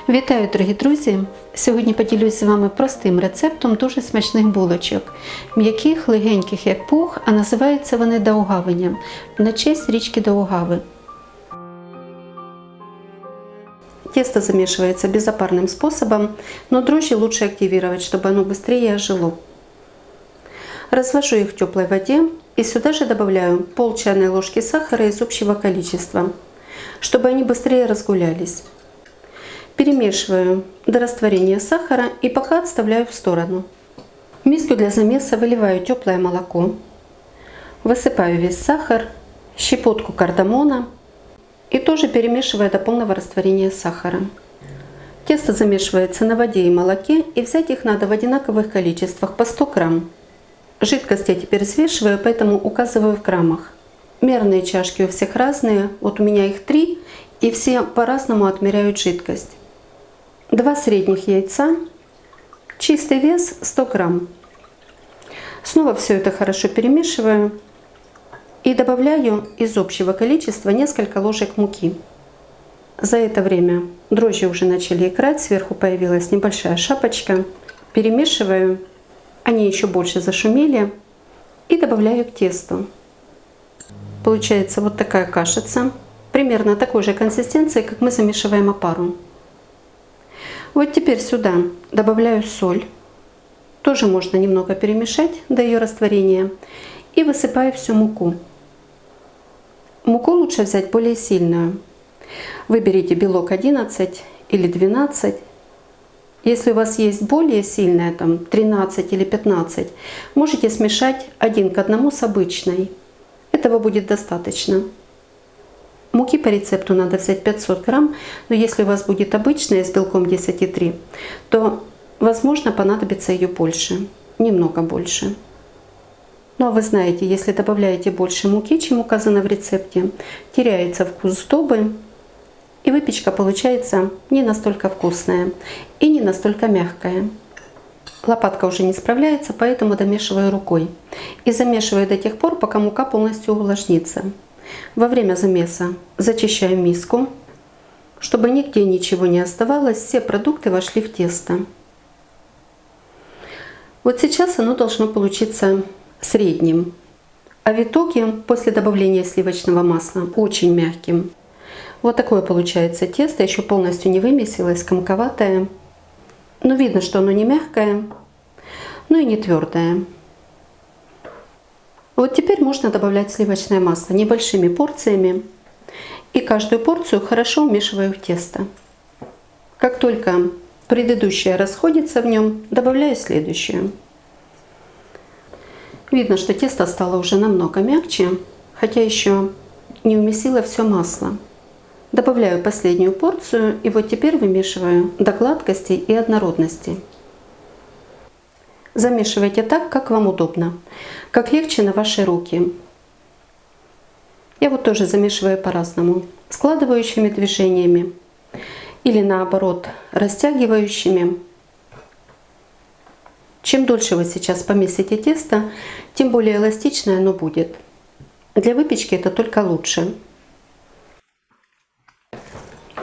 Вітаю, дорогі друзі! Сьогодні поділюсь з вами простим рецептом дуже смачних булочок. М'яких, легеньких як пух, а називаються вони даугавенням на честь річки Даугави. Тесто замешивается безопарным способом, но дрожжи лучше активировать, чтобы оно быстрее ожило. Развожу их в теплой воде и сюда же добавляю пол чайной ложки сахара из общего количества, чтобы они быстрее разгулялись. Перемешиваю до растворения сахара и пока отставляю в сторону. В миску для замеса выливаю теплое молоко, высыпаю весь сахар, щепотку кардамона и тоже перемешиваю до полного растворения сахара. Тесто замешивается на воде и молоке, и взять их надо в одинаковых количествах по 100 грамм. Жидкость я теперь взвешиваю, поэтому указываю в граммах. Мерные чашки у всех разные, вот у меня их 3, и все по-разному отмеряют жидкость. 2 средних яйца, чистый вес 100 грамм. Снова все это хорошо перемешиваю и добавляю из общего количества несколько ложек муки. За это время дрожжи уже начали играть, сверху появилась небольшая шапочка. Перемешиваю, они еще больше зашумели, и добавляю к тесту. Получается вот такая кашица, примерно такой же консистенции, как мы замешиваем опару. Вот теперь сюда добавляю соль, тоже можно немного перемешать до ее растворения, и высыпаю всю муку. Муку лучше взять более сильную. Выберите белок 11 или 12. Если у вас есть более сильная, там 13 или 15, можете смешать 1 к 1 с обычной. Этого будет достаточно. Муки по рецепту надо взять 500 грамм, но если у вас будет обычная с белком 10,3, то, возможно, понадобится ее больше, немного больше. Но вы знаете, если добавляете больше муки, чем указано в рецепте, теряется вкус сдобы, и выпечка получается не настолько вкусная и не настолько мягкая. Лопатка уже не справляется, поэтому домешиваю рукой. И замешиваю до тех пор, пока мука полностью увлажнится. Во время замеса зачищаю миску, чтобы нигде ничего не оставалось, все продукты вошли в тесто. Вот сейчас оно должно получиться средним, а в итоге после добавления сливочного масла очень мягким. Вот такое получается тесто, еще полностью не вымесилось, комковатое. Но видно, что оно не мягкое, но и не твердое. Вот теперь можно добавлять сливочное масло небольшими порциями. И каждую порцию хорошо вмешиваю в тесто. Как только предыдущая расходится в нем, добавляю следующую. Видно, что тесто стало уже намного мягче, хотя еще не умесило все масло. Добавляю последнюю порцию и вот теперь вымешиваю до гладкости и однородности. Замешивайте так, как вам удобно, как легче на ваши руки. Я вот тоже замешиваю по-разному, складывающими движениями или наоборот растягивающими. Чем дольше вы сейчас помесите тесто, тем более эластичное оно будет. Для выпечки это только лучше.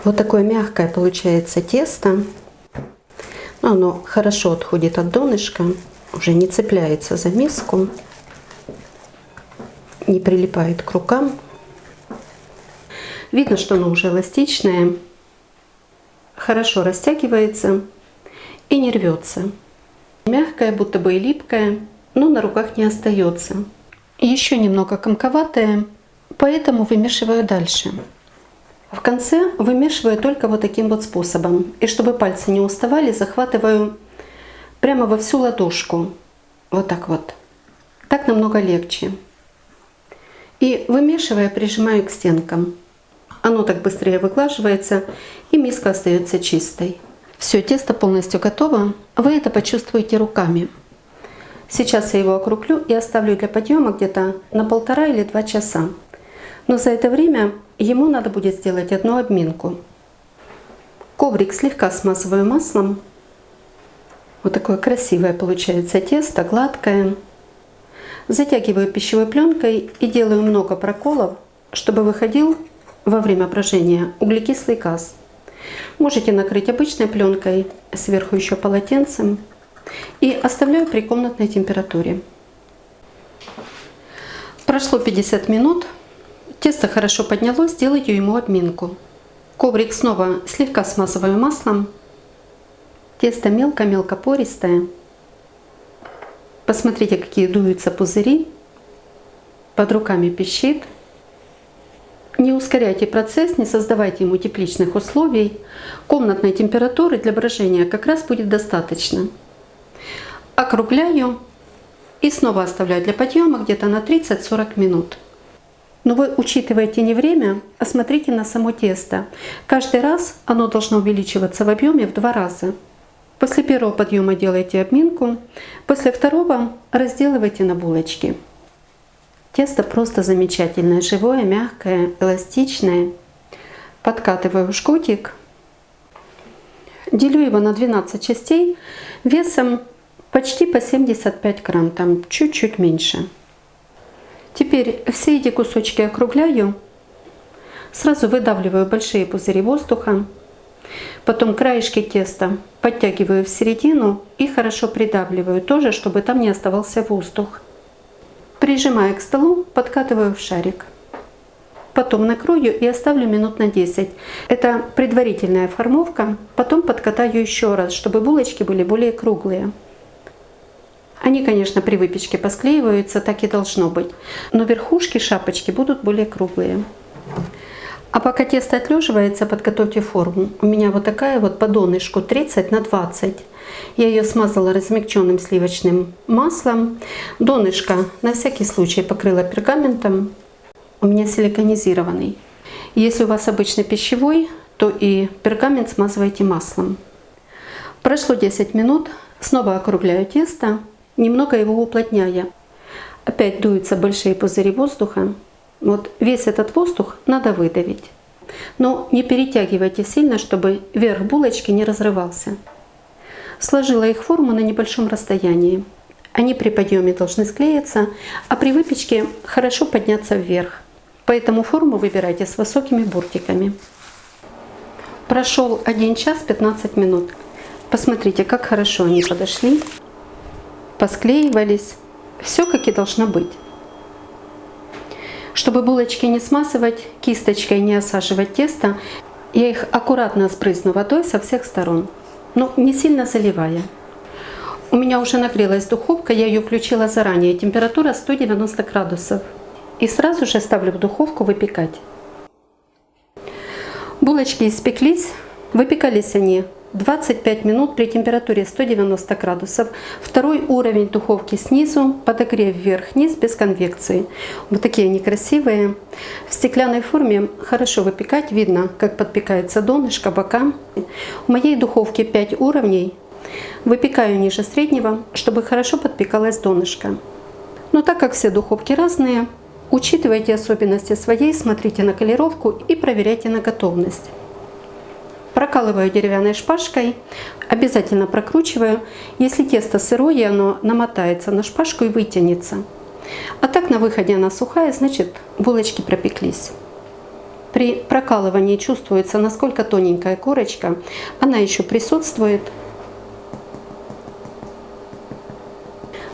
Вот такое мягкое получается тесто. Оно хорошо отходит от донышка, уже не цепляется за миску, не прилипает к рукам. Видно, что оно уже эластичное, хорошо растягивается и не рвется. Мягкое, будто бы и липкое, но на руках не остается. Еще немного комковатое, поэтому вымешиваю дальше. В конце вымешиваю только вот таким вот способом. И чтобы пальцы не уставали, захватываю прямо во всю ладошку. Вот так вот. Так намного легче. И вымешивая, прижимаю к стенкам. Оно так быстрее выглаживается, и миска остается чистой. Все, тесто полностью готово. Вы это почувствуете руками. Сейчас я его округлю и оставлю для подъема где-то на 1,5 или 2 часа. Но за это время ему надо будет сделать одну обминку. Коврик слегка смазываю маслом. Вот такое красивое получается тесто, гладкое. Затягиваю пищевой пленкой и делаю много проколов, чтобы выходил во время брожения углекислый газ. Можете накрыть обычной пленкой, сверху еще полотенцем. И оставляю при комнатной температуре. Прошло 50 минут. Тесто хорошо поднялось, делаю ему обминку. Коврик снова слегка смазываю маслом. Тесто мелко-мелко пористое. Посмотрите, какие дуются пузыри. Под руками пищит. Не ускоряйте процесс, не создавайте ему тепличных условий. Комнатной температуры для брожения как раз будет достаточно. Округляю и снова оставляю для подъема где-то на 30-40 минут. Но вы учитываете не время, а смотрите на само тесто. Каждый раз оно должно увеличиваться в объеме в 2 раза. После первого подъема делайте обминку, после второго разделывайте на булочки. Тесто просто замечательное, живое, мягкое, эластичное. Подкатываю в жгутик. Делю его на 12 частей весом почти по 75 грамм, там чуть-чуть меньше. Теперь все эти кусочки округляю. Сразу выдавливаю большие пузыри воздуха. Потом краешки теста подтягиваю в середину и хорошо придавливаю тоже, чтобы там не оставался воздух. Прижимая к столу, подкатываю в шарик. Потом накрою и оставлю минут на 10. Это предварительная формовка. Потом подкатаю еще раз, чтобы булочки были более круглые. Они, конечно, при выпечке посклеиваются, так и должно быть. Но верхушки шапочки будут более круглые. А пока тесто отлеживается, подготовьте форму. У меня вот такая вот по донышку 30 на 20. Я ее смазала размягченным сливочным маслом. Донышко на всякий случай покрыла пергаментом. У меня силиконизированный. Если у вас обычный пищевой, то и пергамент смазывайте маслом. Прошло 10 минут. Снова округляю тесто, немного его уплотняя. Опять дуются большие пузыри воздуха. Вот весь этот воздух надо выдавить. Но не перетягивайте сильно, чтобы верх булочки не разрывался. Сложила их в форму на небольшом расстоянии. Они при подъеме должны склеиться, а при выпечке хорошо подняться вверх. Поэтому форму выбирайте с высокими бортиками. Прошел 1 час 15 минут. Посмотрите, как хорошо они подошли, посклеивались. Все как и должно быть. Чтобы булочки не смазывать, кисточкой не осаживать тесто, я их аккуратно сбрызну водой со всех сторон, но не сильно заливая. У меня уже нагрелась духовка, я ее включила заранее, температура 190 градусов. И сразу же ставлю в духовку выпекать. Булочки испеклись, выпекались они 25 минут при температуре 190 градусов. Второй уровень духовки снизу, подогрев вверх-вниз без конвекции. Вот такие они красивые. В стеклянной форме хорошо выпекать, видно, как подпекается донышко, бока. У моей духовки 5 уровней. Выпекаю ниже среднего, чтобы хорошо подпекалось донышко. Но так как все духовки разные, учитывайте особенности своей, смотрите на колеровку и проверяйте на готовность. Прокалываю деревянной шпажкой, обязательно прокручиваю. Если тесто сырое, оно намотается на шпажку и вытянется. А так на выходе она сухая, значит булочки пропеклись. При прокалывании чувствуется, насколько тоненькая корочка. Она еще присутствует.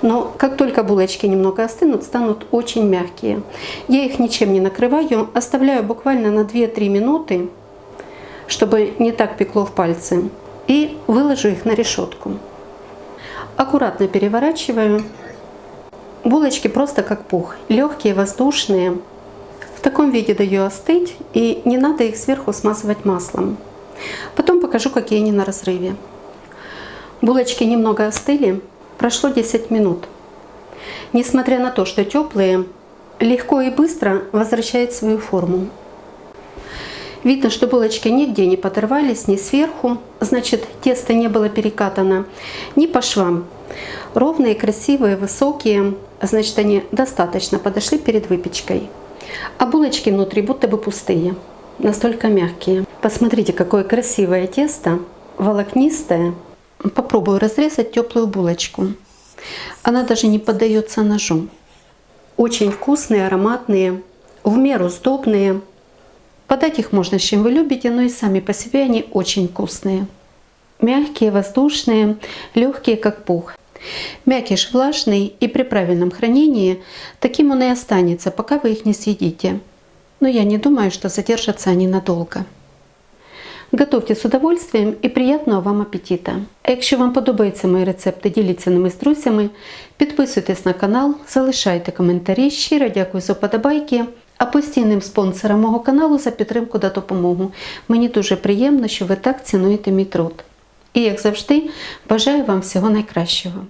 Но как только булочки немного остынут, станут очень мягкие. Я их ничем не накрываю, оставляю буквально на 2-3 минуты, чтобы не так пекло в пальцы, и выложу их на решетку. Аккуратно переворачиваю. Булочки просто как пух, легкие, воздушные. В таком виде даю остыть, и не надо их сверху смазывать маслом. Потом покажу, какие они на разрыве. Булочки немного остыли, прошло 10 минут. Несмотря на то, что теплые, легко и быстро возвращают свою форму. Видно, что булочки нигде не подорвались, ни сверху, значит, тесто не было перекатано, ни по швам. Ровные, красивые, высокие, значит, они достаточно подошли перед выпечкой. А булочки внутри будто бы пустые, настолько мягкие. Посмотрите, какое красивое тесто, волокнистое. Попробую разрезать теплую булочку. Она даже не поддается ножу. Очень вкусные, ароматные, в меру сдобные. Подать их можно с чем вы любите, но и сами по себе они очень вкусные. Мягкие, воздушные, легкие как пух. Мякиш влажный, и при правильном хранении таким он и останется, пока вы их не съедите. Но я не думаю, что задержатся они надолго. Готовьте з удовольствием і приятного вам апетита! А якщо вам подобаються мої рецепти, діліться ними з друзями, підписуйтесь на канал, залишайте коментарі, щиро дякую за вподобайки, а постійним спонсорам мого каналу за підтримку та допомогу. Мені дуже приємно, що ви так цінуєте мій труд. І як завжди, бажаю вам всього найкращого.